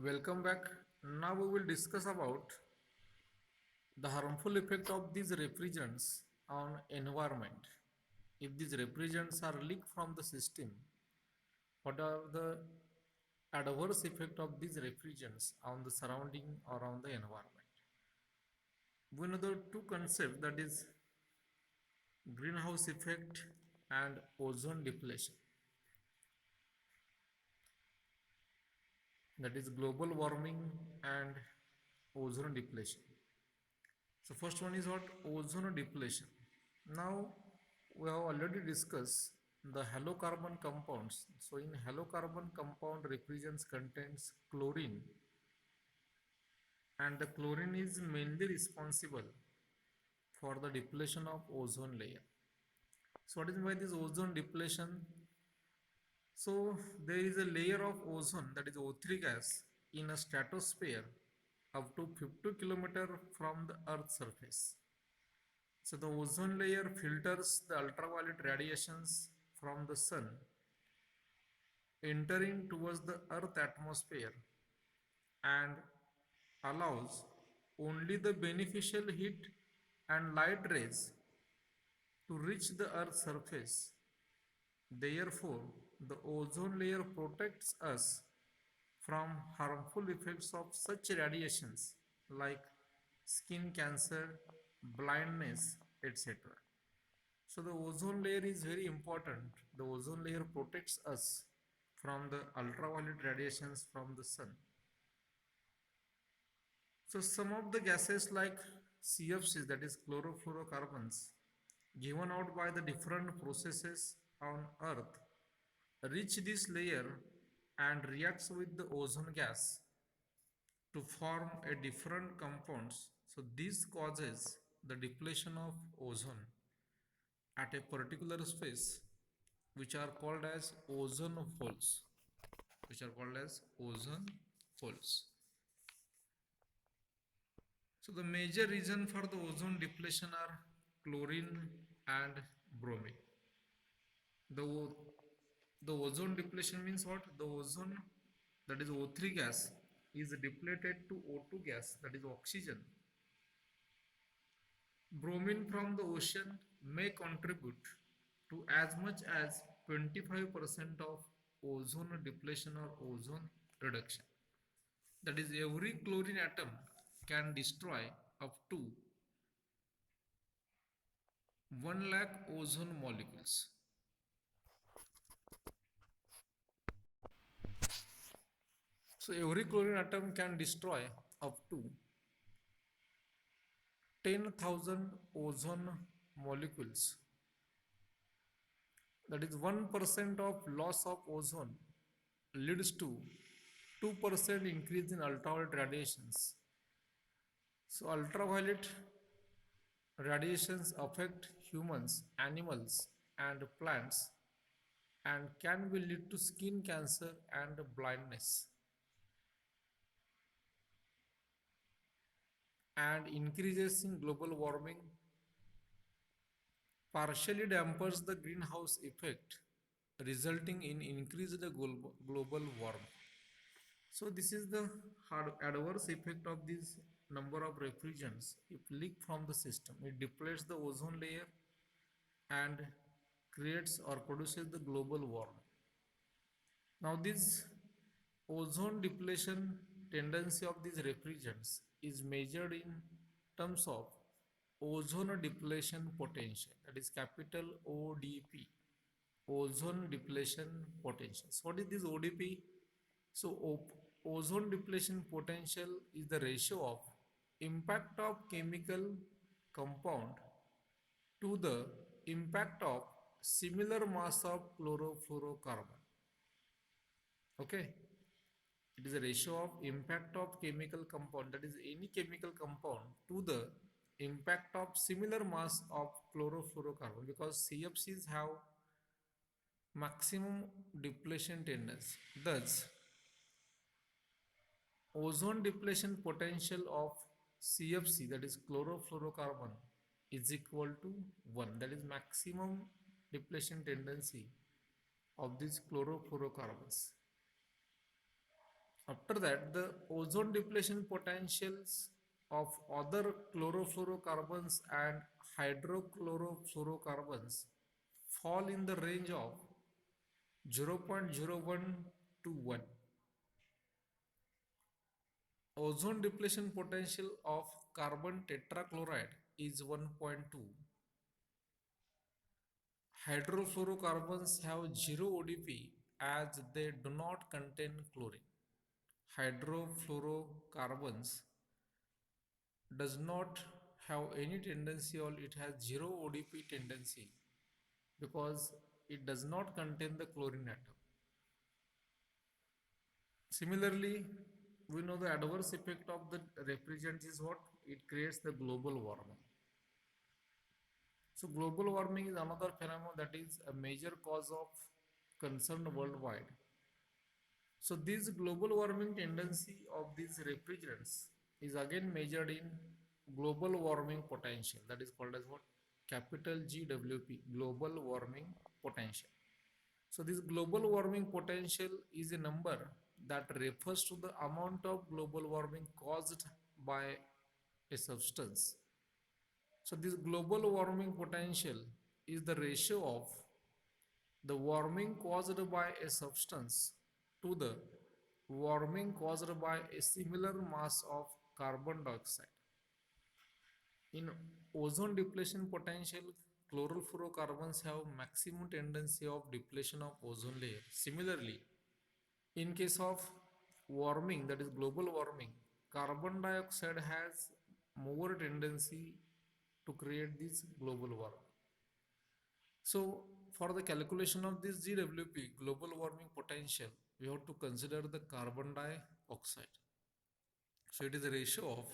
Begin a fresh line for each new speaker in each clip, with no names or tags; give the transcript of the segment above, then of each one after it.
Welcome back. Now we will discuss about the harmful effect of these refrigerants on environment. If these refrigerants are leaked from the system, what are the adverse effect of these refrigerants on the surrounding or on the environment? We know the two concepts, that is greenhouse effect and ozone depletion. That is global warming and ozone depletion. So first one is what? Ozone depletion. Now we have already discussed the halocarbon compounds. So in halocarbon compound refrigerants contains chlorine, and the chlorine is mainly responsible for the depletion of ozone layer. So what is by this ozone depletion? So there is a layer of ozone, that is O3 gas, in a stratosphere up to 50 km from the earth's surface. So the ozone layer filters the ultraviolet radiations from the sun entering towards the earth atmosphere and allows only the beneficial heat and light rays to reach the earth's surface. Therefore, the ozone layer protects us from harmful effects of such radiations like skin cancer, blindness, etc. So the ozone layer is very important. The ozone layer protects us from the ultraviolet radiations from the sun. So some of the gases like CFCs, that is chlorofluorocarbons, given out by the different processes on earth, reach this layer and reacts with the ozone gas to form a different compounds. So this causes the depletion of ozone at a particular space, which are called as ozone holes, which are called as ozone holes. So the major reason for the ozone depletion are chlorine and bromine. The, the ozone depletion means what? The ozone, that is O3 gas, is depleted to O2 gas, that is oxygen. Bromine from the ocean may contribute to as much as 25% of ozone depletion or ozone reduction. That is, every chlorine atom can destroy up to 1 lakh ozone molecules. So every chlorine atom can destroy up to 10,000 ozone molecules. That is 1% of loss of ozone leads to 2% increase in ultraviolet radiations. So ultraviolet radiations affect humans, animals and plants and can be lead to skin cancer and blindness, and increases in global warming partially dampers the greenhouse effect, resulting in increased global warming. So this is the adverse effect of this number of refrigerants. If leak from the system, it depletes the ozone layer and creates or produces the global warming. Now this ozone depletion tendency of these refrigerants is measured in terms of ozone depletion potential, that is capital ODP, ozone depletion potential. So what is this ODP? So ozone depletion potential is the ratio of impact of chemical compound to the impact of similar mass of chlorofluorocarbon. Okay, it is a ratio of impact of chemical compound, that is any chemical compound, to the impact of similar mass of chlorofluorocarbon, because CFCs have maximum depletion tendency. Thus ozone depletion potential of CFC, that is chlorofluorocarbon, is equal to 1, that is maximum depletion tendency of these chlorofluorocarbons. After that, the ozone depletion potentials of other chlorofluorocarbons and hydrochlorofluorocarbons fall in the range of 0.01 to 1. Ozone depletion potential of carbon tetrachloride is 1.2. Hydrofluorocarbons have 0 ODP as they do not contain chlorine. Hydrofluorocarbons does not have any tendency or it has 0 ODP tendency because it does not contain the chlorine atom. Similarly, we know the adverse effect of the refrigerant is what? It creates the global warming. So global warming is another phenomenon that is a major cause of concern worldwide. So this global warming tendency of these refrigerants is again measured in global warming potential, that is called as what? Capital GWP, global warming potential. So this global warming potential is a number that refers to the amount of global warming caused by a substance. So this global warming potential is the ratio of the warming caused by a substance to the warming caused by a similar mass of carbon dioxide. In ozone depletion potential, chlorofluorocarbons have maximum tendency of depletion of ozone layer. Similarly, in case of warming, that is global warming, carbon dioxide has more tendency to create this global warming. So, for the calculation of this GWP, global warming potential, we have to consider the carbon dioxide. So, it is a ratio of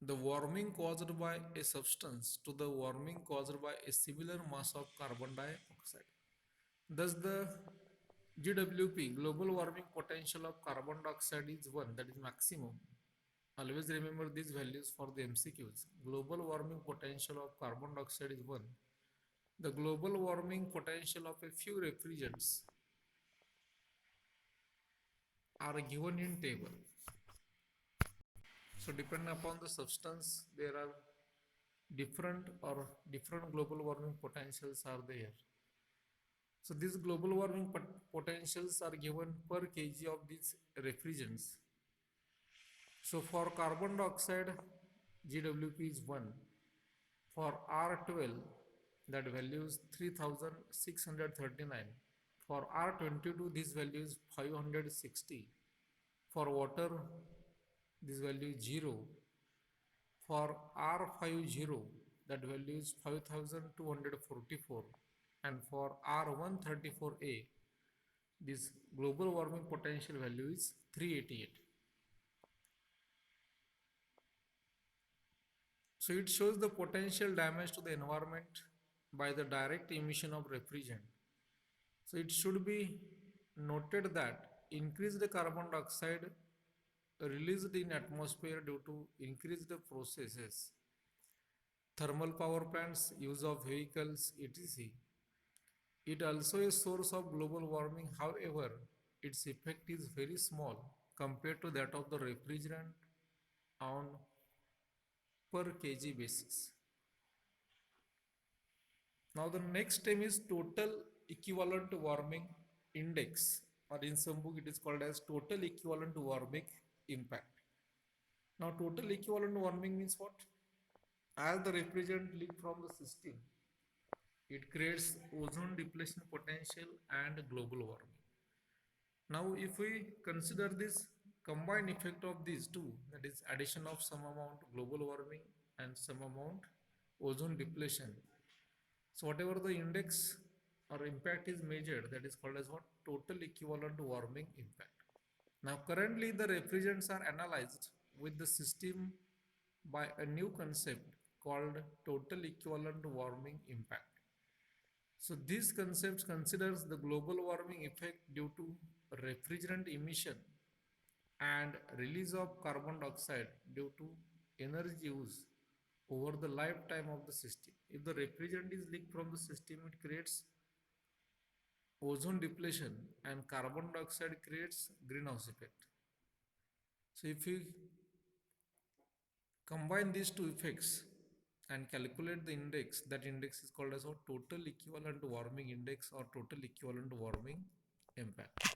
the warming caused by a substance to the warming caused by a similar mass of carbon dioxide. Thus, the GWP, global warming potential of carbon dioxide, is 1, that is maximum. Always remember these values for the MCQs. Global warming potential of carbon dioxide is 1. The global warming potential of a few refrigerants are given in table. So depending upon the substance, there are different global warming potentials are there. So these global warming potentials are given per kg of these refrigerants. So for carbon dioxide, GWP is 1. For R12, that value is 3639. For R22, this value is 560. For water, this value is 0. For R50, that value is 5244. And for R134A, this global warming potential value is 388. So it shows the potential damage to the environment by the direct emission of refrigerant. So it should be noted that increased carbon dioxide released in atmosphere due to increased processes, thermal power plants, use of vehicles, etc. It also a source of global warming. However, its effect is very small compared to that of the refrigerant on per kg basis. Now the next term is total equivalent warming index, or in some book it is called as total equivalent warming impact. Now total equivalent warming means what? As the refrigerant leak from the system, it creates ozone depletion potential and global warming. Now if we consider this combined effect of these two, that is addition of some amount global warming and some amount ozone depletion, so whatever the index or impact is measured, that is called as what? Total equivalent warming impact. Now currently the refrigerants are analyzed with the system by a new concept called total equivalent warming impact. So this concept considers the global warming effect due to refrigerant emission and release of carbon dioxide due to energy use over the lifetime of the system. If the refrigerant is leaked from the system, it creates ozone depletion and carbon dioxide creates greenhouse effect. So if we combine these two effects and calculate the index, that index is called as a total equivalent warming index or total equivalent warming impact.